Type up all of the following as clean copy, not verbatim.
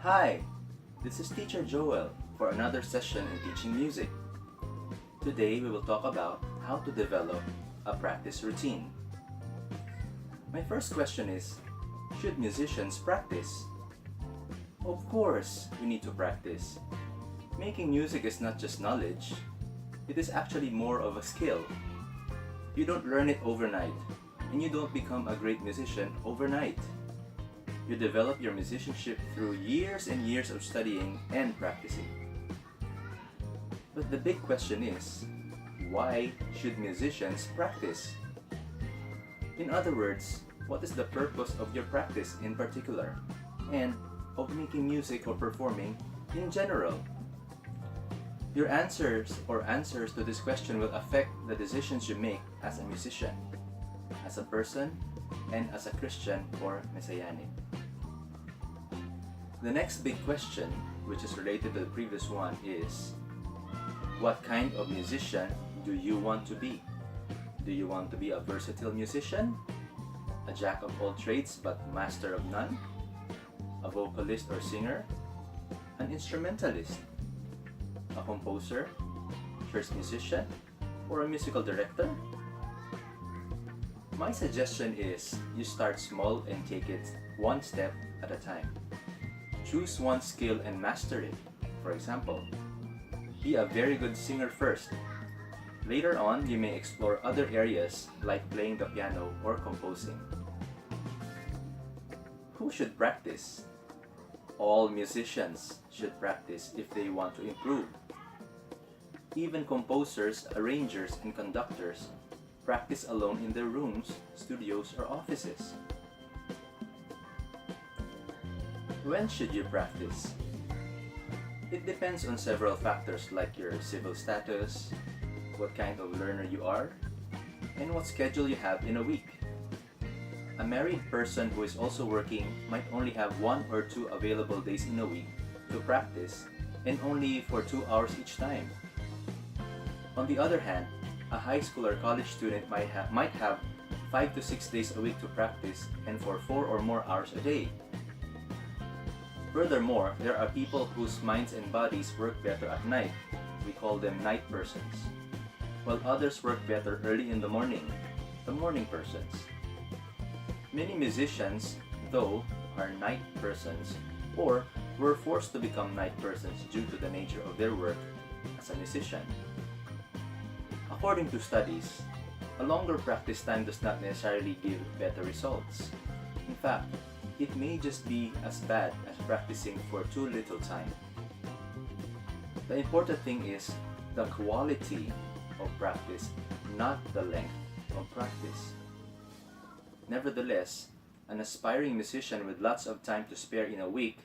Hi, this is Teacher Joel for another session in teaching music. Today we will talk about how to develop a practice routine. My first question is, should musicians practice? Of course, we need to practice. Making music is not just knowledge, it is actually more of a skill. You don't learn it overnight, and you don't become a great musician overnight. You develop your musicianship through years and years of studying and practicing. But the big question is, why should musicians practice? In other words, what is the purpose of your practice in particular, and of making music or performing in general? Your answers to this question will affect the decisions you make as a musician, as a person, and as a Christian or Messianic. The next big question, which is related to the previous one, is what kind of musician do you want to be? Do you want to be a versatile musician? A jack of all trades but master of none? A vocalist or singer? An instrumentalist? A composer? Church musician? Or a musical director? My suggestion is you start small and take it one step at a time. Choose one skill and master it. For example, be a very good singer first. Later on, you may explore other areas like playing the piano or composing. Who should practice? All musicians should practice if they want to improve. Even composers, arrangers, and conductors practice alone in their rooms, studios, or offices. When should you practice? It depends on several factors like your civil status, what kind of learner you are, and what schedule you have in a week. A married person who is also working might only have 1 or 2 available days in a week to practice, and only for 2 hours each time. On the other hand, a high school or college student might have 5 to 6 days a week to practice, and for 4 or more hours a day. Furthermore, there are people whose minds and bodies work better at night. We call them night persons. While others work better early in the morning persons. Many musicians, though, are night persons or were forced to become night persons due to the nature of their work as a musician. According to studies, a longer practice time does not necessarily give better results. In fact, it may just be as bad as practicing for too little time. The important thing is the quality of practice, not the length of practice. Nevertheless, an aspiring musician with lots of time to spare in a week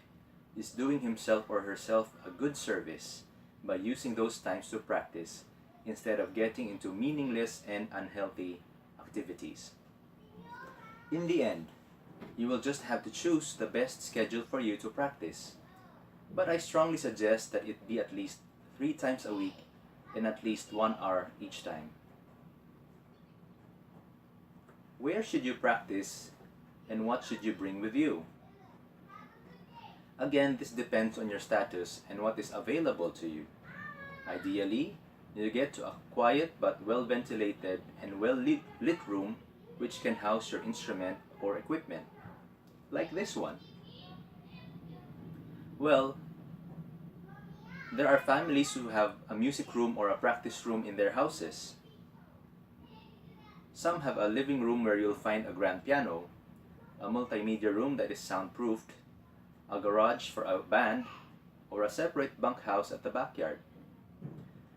is doing himself or herself a good service by using those times to practice instead of getting into meaningless and unhealthy activities. In the end, you will just have to choose the best schedule for you to practice. But I strongly suggest that it be at least 3 times a week and at least 1 hour each time. Where should you practice and what should you bring with you? Again, this depends on your status and what is available to you. Ideally, you get to a quiet but well-ventilated and well-lit room which can house your instrument or equipment, like this one. Well, there are families who have a music room or a practice room in their houses. Some have a living room where you'll find a grand piano, a multimedia room that is soundproofed, a garage for a band, or a separate bunkhouse at the backyard.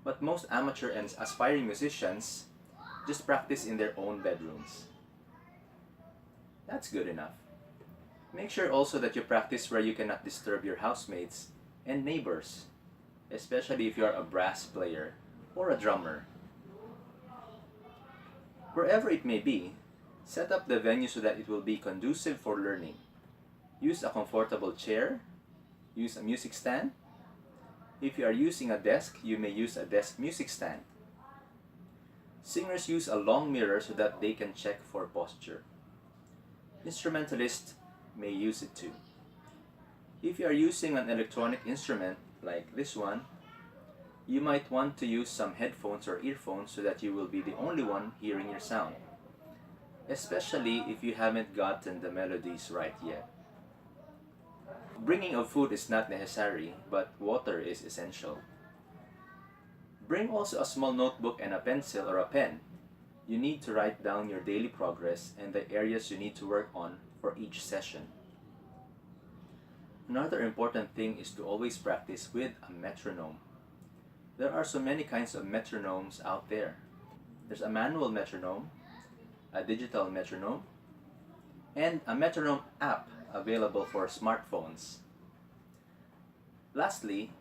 But most amateur and aspiring musicians just practice in their own bedrooms. That's good enough. Make sure also that you practice where you cannot disturb your housemates and neighbors, especially if you are a brass player or a drummer. Wherever it may be, set up the venue so that it will be conducive for learning. Use a comfortable chair, use a music stand. If you are using a desk, you may use a desk music stand. Singers use a long mirror so that they can check for posture. Instrumentalists may use it too. If you are using an electronic instrument like this one, you might want to use some headphones or earphones so that you will be the only one hearing your sound, especially if you haven't gotten the melodies right yet. Bringing of food is not necessary, but water is essential. Bring also a small notebook and a pencil or a pen. You need to write down your daily progress and the areas you need to work on for each session. Another important thing is to always practice with a metronome. There are so many kinds of metronomes out there. There's a manual metronome, a digital metronome, and a metronome app available for smartphones. Lastly,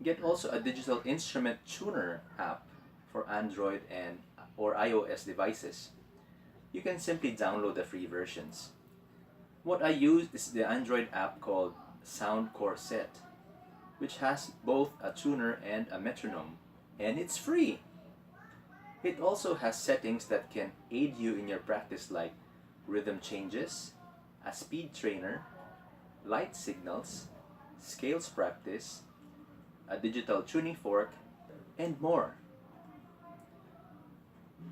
get also a digital instrument tuner app for Android and or iOS devices. You can simply download the free versions. What I use is the Android app called Soundcore Set, which has both a tuner and a metronome, and it's free. It also has settings that can aid you in your practice like rhythm changes, a speed trainer, light signals, scales practice, a digital tuning fork, and more.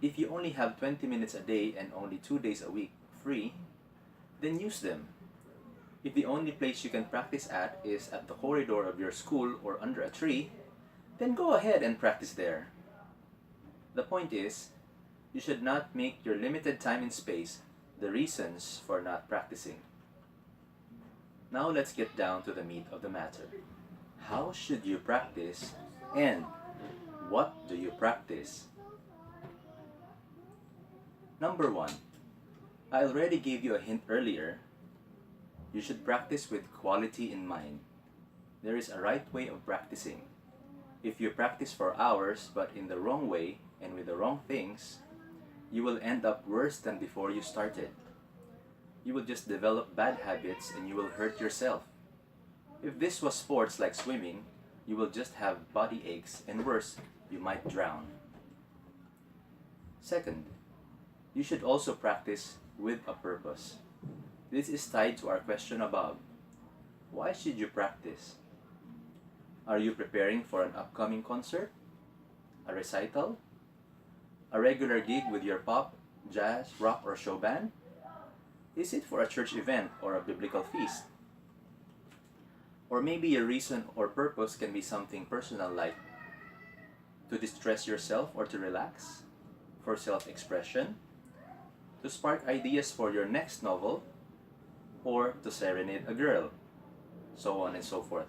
If you only have 20 minutes a day and only 2 days a week free, then use them. If the only place you can practice at is at the corridor of your school or under a tree, then go ahead and practice there. The point is, you should not make your limited time and space the reasons for not practicing. Now let's get down to the meat of the matter. How should you practice and what do you practice? Number 1, I already gave you a hint earlier. You should practice with quality in mind. There is a right way of practicing. If you practice for hours but in the wrong way and with the wrong things, you will end up worse than before you started. You will just develop bad habits and you will hurt yourself. If this was sports like swimming, you will just have body aches and worse, you might drown. Second, you should also practice with a purpose. This is tied to our question above. Why should you practice? Are you preparing for an upcoming concert? A recital? A regular gig with your pop, jazz, rock, or show band? Is it for a church event or a biblical feast? Or maybe your reason or purpose can be something personal like to distress yourself or to relax, for self-expression, to spark ideas for your next novel, or to serenade a girl, so on and so forth.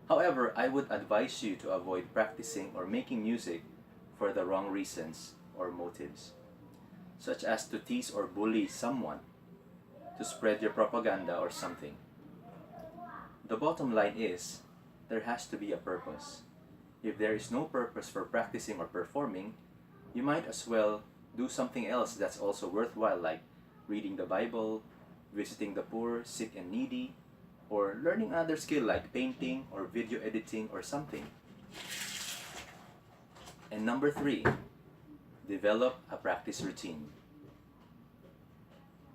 However, I would advise you to avoid practicing or making music for the wrong reasons or motives, such as to tease or bully someone, to spread your propaganda or something. The bottom line is, there has to be a purpose. If there is no purpose for practicing or performing, you might as well do something else that's also worthwhile, like reading the Bible, visiting the poor, sick and needy, or learning another skill like painting or video editing or something. And number 3, develop a practice routine.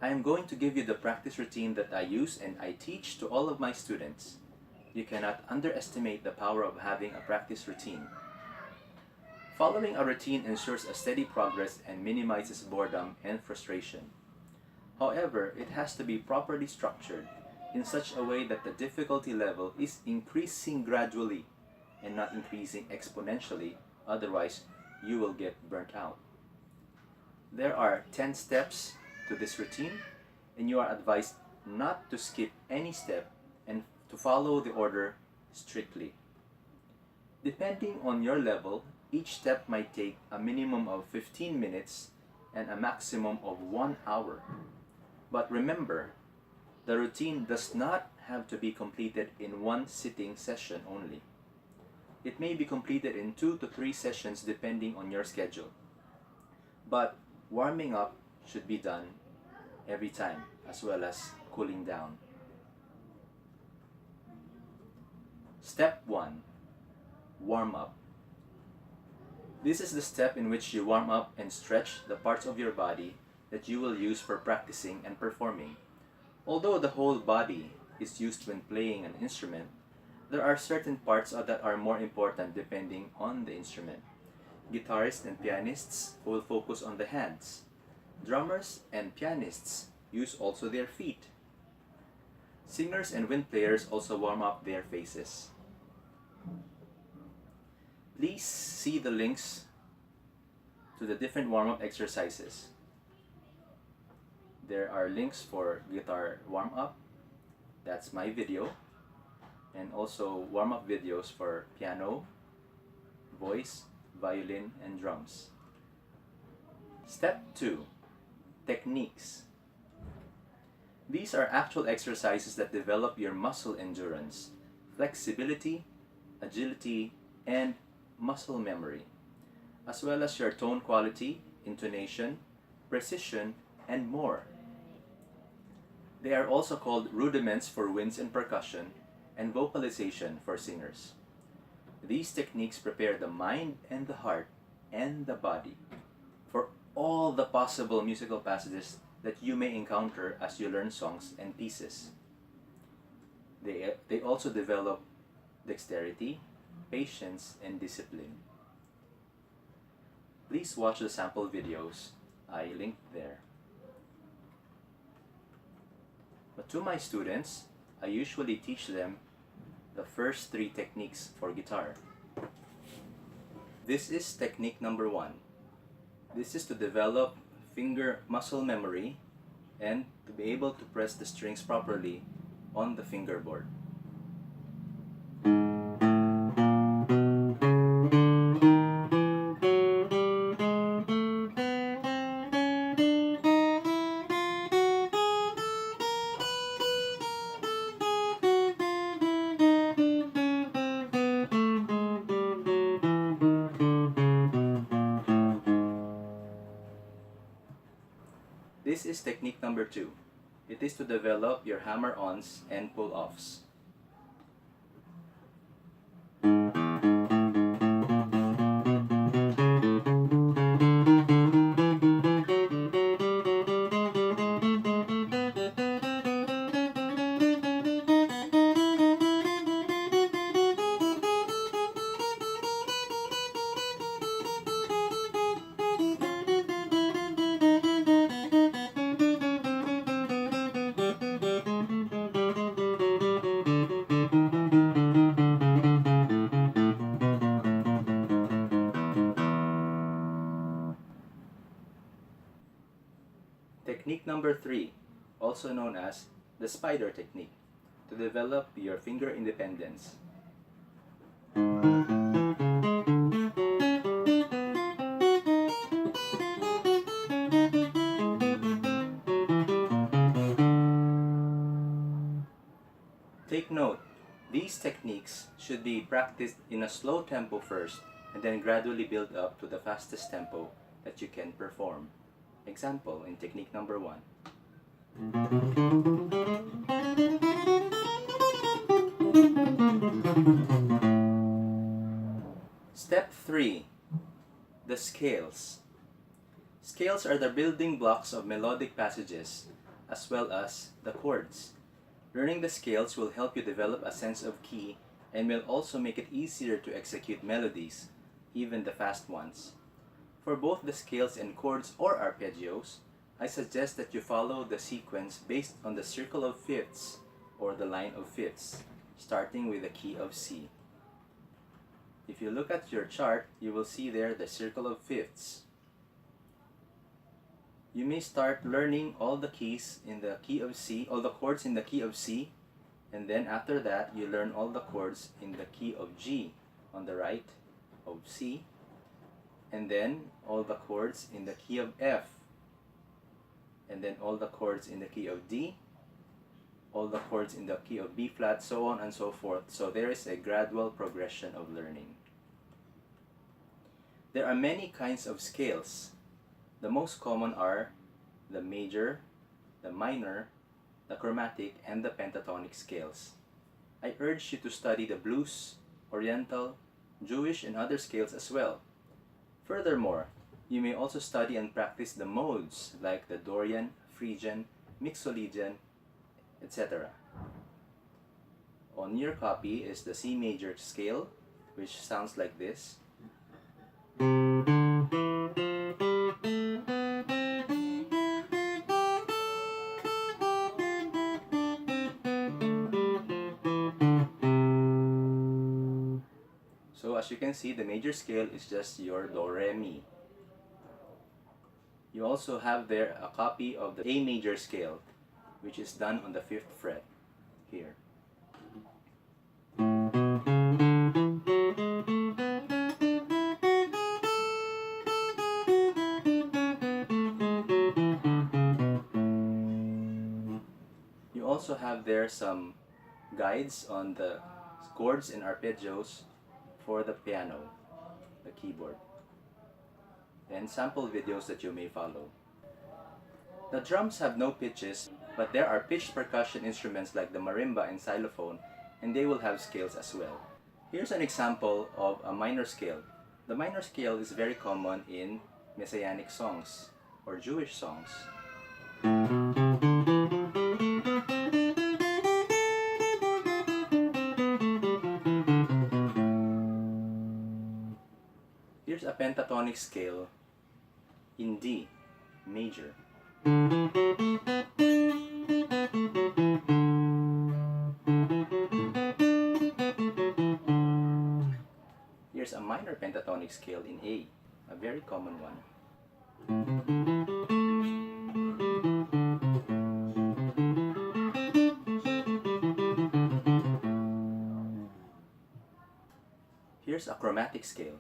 I am going to give you the practice routine that I use and I teach to all of my students. You cannot underestimate the power of having a practice routine. Following a routine ensures a steady progress and minimizes boredom and frustration. However, it has to be properly structured in such a way that the difficulty level is increasing gradually and not increasing exponentially, otherwise you will get burnt out. There are 10 steps to this routine, and you are advised not to skip any step and to follow the order strictly. Depending on your level, each step might take a minimum of 15 minutes and a maximum of 1 hour. But remember, the routine does not have to be completed in one sitting session only. It may be completed in 2 to 3 sessions depending on your schedule. But warming up should be done every time, as well as cooling down. Step 1. Warm up. This is the step in which you warm up and stretch the parts of your body that you will use for practicing and performing. Although the whole body is used when playing an instrument, there are certain parts that are more important depending on the instrument. Guitarists and pianists will focus on the hands. Drummers and pianists use also their feet. Singers and wind players also warm up their faces. Please see the links to the different warm-up exercises. There are links for guitar warm-up, that's my video, and also warm-up videos for piano, voice, violin, and drums. Step 2. Techniques. These are actual exercises that develop your muscle endurance, flexibility, agility, and muscle memory, as well as your tone quality, intonation, precision, and more. They are also called rudiments for winds and percussion, and vocalization for singers. These techniques prepare the mind and the heart and the body for all the possible musical passages that you may encounter as you learn songs and pieces. They also develop dexterity, patience, and discipline. Please watch the sample videos I linked there. But to my students, I usually teach them the first 3 techniques for guitar. This is technique number 1. This is to develop finger muscle memory and to be able to press the strings properly on the fingerboard. This is technique number 2. It is to develop your hammer-ons and pull-offs. Technique number 3, also known as the spider technique, to develop your finger independence. Take note, these techniques should be practiced in a slow tempo first and then gradually build up to the fastest tempo that you can perform. Example in technique number 1. Step 3. The scales. Scales are the building blocks of melodic passages as well as the chords. Learning the scales will help you develop a sense of key and will also make it easier to execute melodies, even the fast ones. For both the scales and chords or arpeggios, I suggest that you follow the sequence based on the circle of fifths or the line of fifths, starting with the key of C. If you look at your chart, you will see there the circle of fifths. You may start learning all the keys in the key of C, all the chords in the key of C, and then after that you learn all the chords in the key of G on the right of C, and then all the chords in the key of F, and then all the chords in the key of D, all the chords in the key of B flat, so on and so forth. So there is a gradual progression of learning. There are many kinds of scales. The most common are the major, the minor, the chromatic, and the pentatonic scales. I urge you to study the blues, oriental, Jewish, and other scales as well. Furthermore, you may also study and practice the modes like the Dorian, Phrygian, Mixolydian, etc. On your copy is the C major scale, which sounds like this. So as you can see, the major scale is just your do, re, mi. You also have there a copy of the A major scale, which is done on the 5th fret here. You also have there some guides on the chords and arpeggios for the piano, the keyboard, and sample videos that you may follow. The drums have no pitches, but there are pitched percussion instruments like the marimba and xylophone, and they will have scales as well. Here's an example of a minor scale. The minor scale is very common in Messianic songs or Jewish songs. Here's a pentatonic scale in D major. Here's a minor pentatonic scale in A, a very common one. Here's a chromatic scale.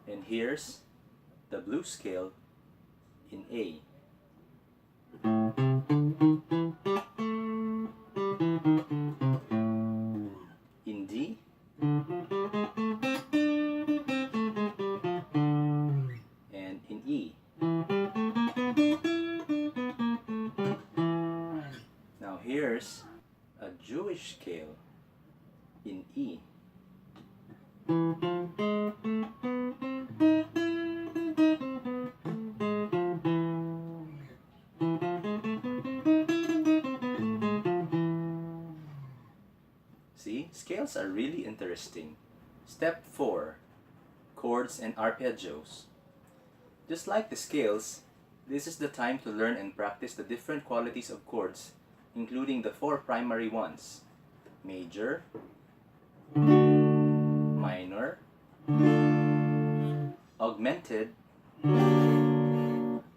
And here's the blues scale in A. In D. And in E. Now here's a Jewish scale in E. See, scales are really interesting. Step 4. Chords and arpeggios. Just like the scales, this is the time to learn and practice the different qualities of chords, including the 4 primary ones: major, minor, augmented,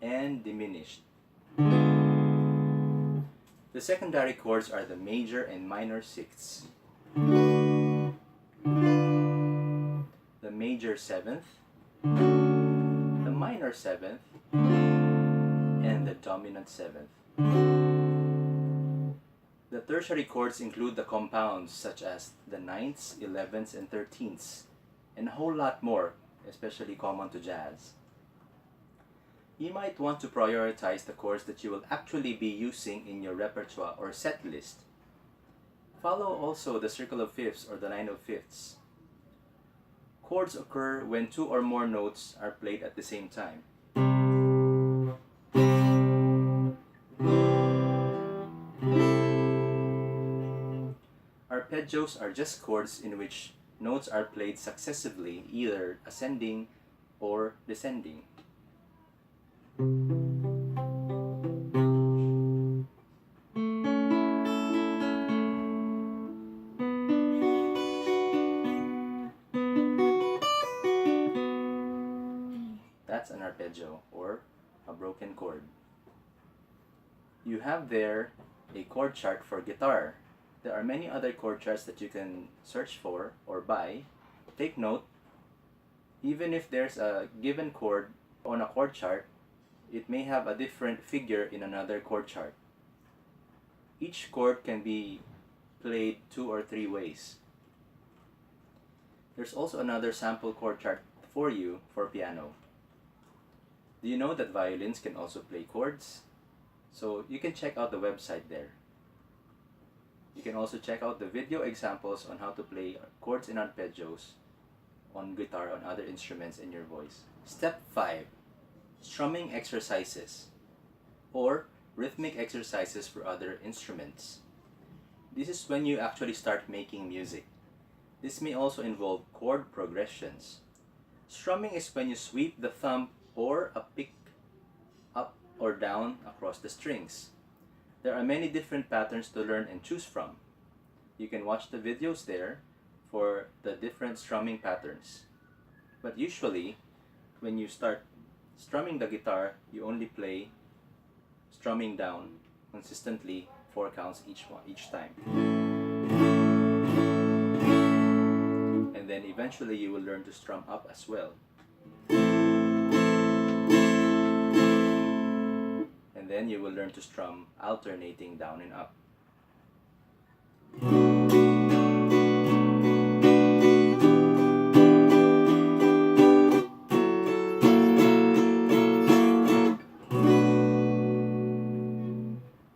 and diminished. The secondary chords are the major and minor sixths, the major 7th, the minor 7th, and the dominant 7th. The tertiary chords include the compounds such as the 9ths, 11ths, and 13ths, and a whole lot more, especially common to jazz. You might want to prioritize the chords that you will actually be using in your repertoire or set list. Follow also the circle of fifths or the line of fifths. Chords occur when 2 or more notes are played at the same time. Arpeggios are just chords in which notes are played successively, either ascending or descending. That's an arpeggio, or a broken chord. You have there a chord chart for guitar. There are many other chord charts that you can search for or buy. Take note, even if there's a given chord on a chord chart, it may have a different figure in another chord chart. Each chord can be played 2 or 3 ways. There's also another sample chord chart for you for piano. Do you know that violins can also play chords? So you can check out the website there. You can also check out the video examples on how to play chords and arpeggios on guitar, on other instruments, in your voice. Step 5. Strumming exercises or rhythmic exercises for other instruments. This is when you actually start making music. This may also involve chord progressions. Strumming is when you sweep the thumb or a pick up or down across the strings. There are many different patterns to learn and choose from. You can watch the videos there for the different strumming patterns. But usually, when you start strumming the guitar, you only play strumming down consistently 4 counts each time. And then eventually you will learn to strum up as well. And then you will learn to strum alternating down and up.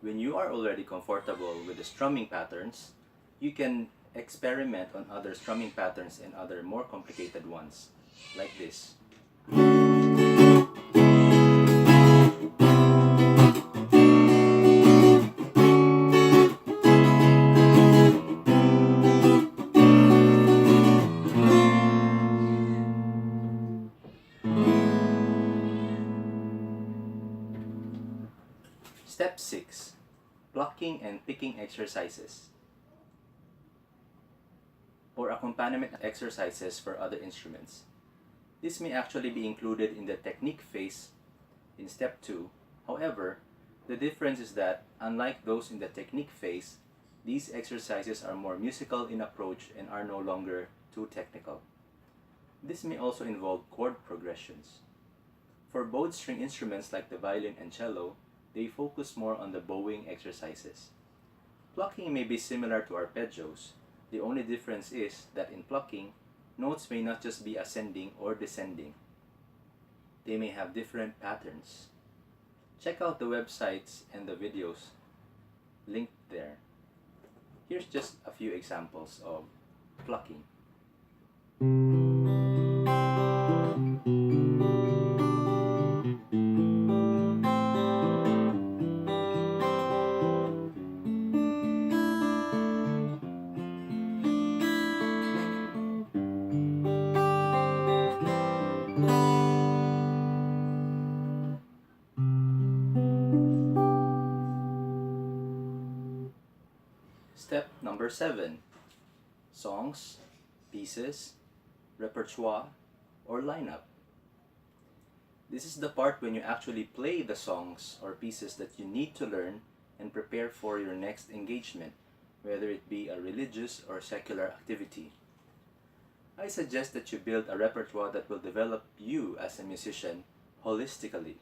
When you are already comfortable with the strumming patterns, you can experiment on other strumming patterns and other more complicated ones, like this. Step 6. Plucking and picking exercises or accompaniment exercises for other instruments. This may actually be included in the technique phase in step 2. However, the difference is that unlike those in the technique phase, these exercises are more musical in approach and are no longer too technical. This may also involve chord progressions. For bowed string instruments like the violin and cello, they focus more on the bowing exercises. Plucking may be similar to arpeggios. The only difference is that in plucking, notes may not just be ascending or descending. They may have different patterns. Check out the websites and the videos linked there. Here's just a few examples of plucking. Step number 7. Songs, pieces, repertoire, or lineup. This is the part when you actually play the songs or pieces that you need to learn and prepare for your next engagement, whether it be a religious or secular activity. I suggest that you build a repertoire that will develop you as a musician holistically.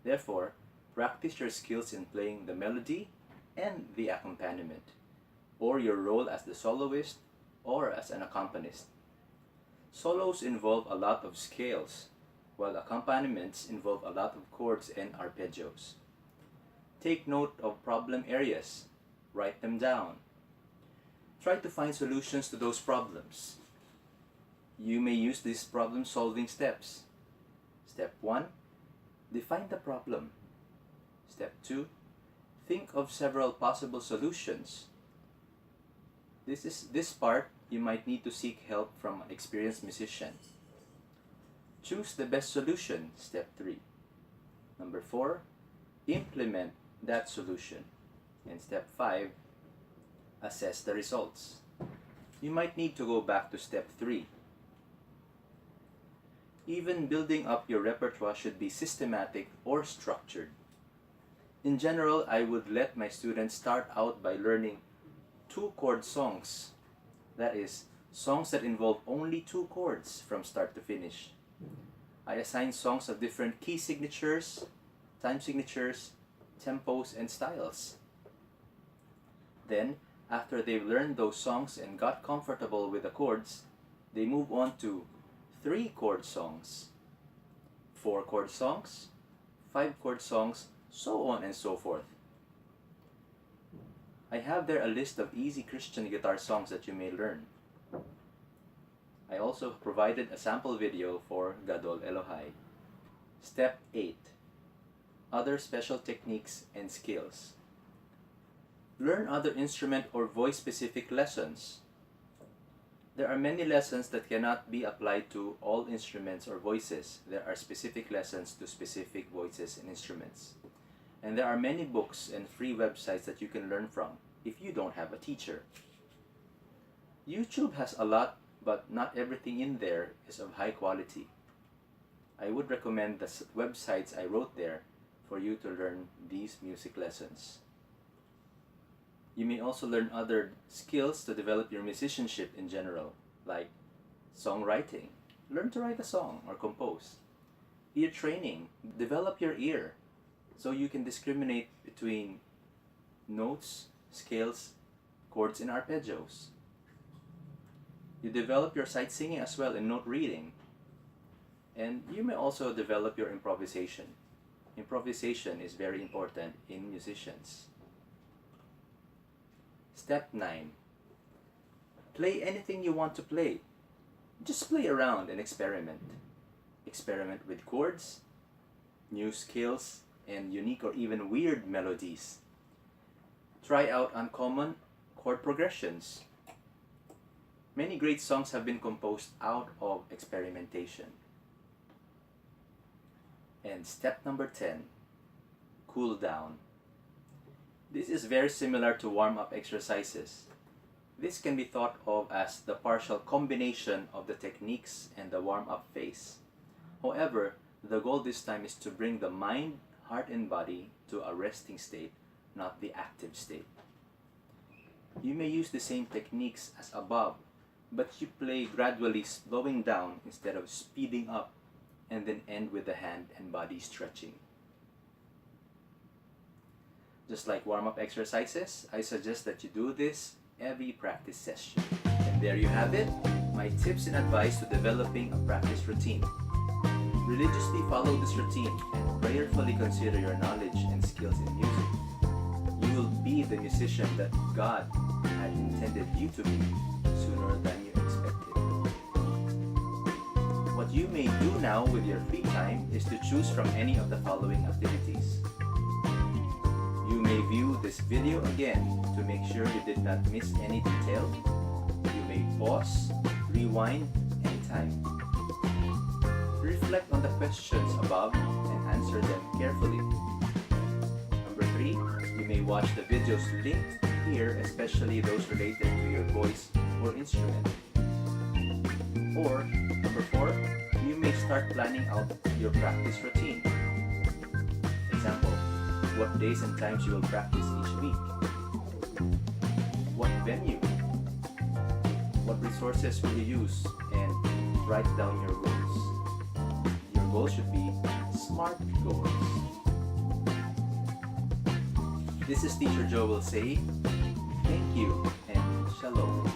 Therefore, practice your skills in playing the melody and the accompaniment, or your role as the soloist or as an accompanist. Solos involve a lot of scales, while accompaniments involve a lot of chords and arpeggios. Take note of problem areas. Write them down. Try to find solutions to those problems. You may use these problem-solving steps. Step 1. Define the problem. Step 2. Think of several possible solutions. This part, you might need to seek help from an experienced musician. Choose the best solution. Step 3. Number 4. Implement that solution. And step 5. Assess the results. You might need to go back to step 3. Even building up your repertoire should be systematic or structured. In general, I would let my students start out by learning 2-chord songs. That is, songs that involve only 2 chords from start to finish. I assign songs of different key signatures, time signatures, tempos, and styles. Then, after they've learned those songs and got comfortable with the chords, they move on to 3-chord songs, 4-chord songs, 5-chord songs, so on and so forth. I have there a list of easy Christian guitar songs that you may learn. I also provided a sample video for Gadol Elohai. Step 8. Other special techniques and skills. Learn other instrument or voice-specific lessons. There are many lessons that cannot be applied to all instruments or voices. There are specific lessons to specific voices and instruments. And there are many books and free websites that you can learn from if you don't have a teacher. YouTube has a lot, but not everything in there is of high quality. I would recommend the websites I wrote there for you to learn these music lessons. You may also learn other skills to develop your musicianship in general, like songwriting. Learn to write a song or compose. Ear training. Develop your ear so you can discriminate between notes, scales, chords, and arpeggios. You develop your sight singing as well in note reading. And you may also develop your improvisation. Improvisation is very important in musicians. Step 9. Play anything you want to play. Just play around and experiment. Experiment with chords, new scales, and unique or even weird melodies. Try out uncommon chord progressions. Many great songs have been composed out of experimentation. And step number 10. Cool down. This is very similar to warm-up exercises. This can be thought of as the partial combination of the techniques and the warm-up phase. However, the goal this time is to bring the mind, heart, and body to a resting state, not the active state. You may use the same techniques as above, but you play gradually slowing down instead of speeding up, and then end with the hand and body stretching. Just like warm-up exercises, I suggest that you do this every practice session. And there you have it, my tips and advice to developing a practice routine. Religiously follow this routine and prayerfully consider your knowledge and skills in music. You will be the musician that God had intended you to be sooner than you expected. What you may do now with your free time is to choose from any of the following activities. You may view this video again to make sure you did not miss any detail. You may pause, rewind anytime. Reflect on the questions above and answer them carefully. Number 3, you may watch the videos linked here, especially those related to your voice or instrument. Or, number 4, you may start planning out your practice routine. Example, what days and times you will practice each week. What venue. What resources will you use, and write down your goals. Your goals should be SMART goals. This is Teacher Joe will say, thank you and shalom.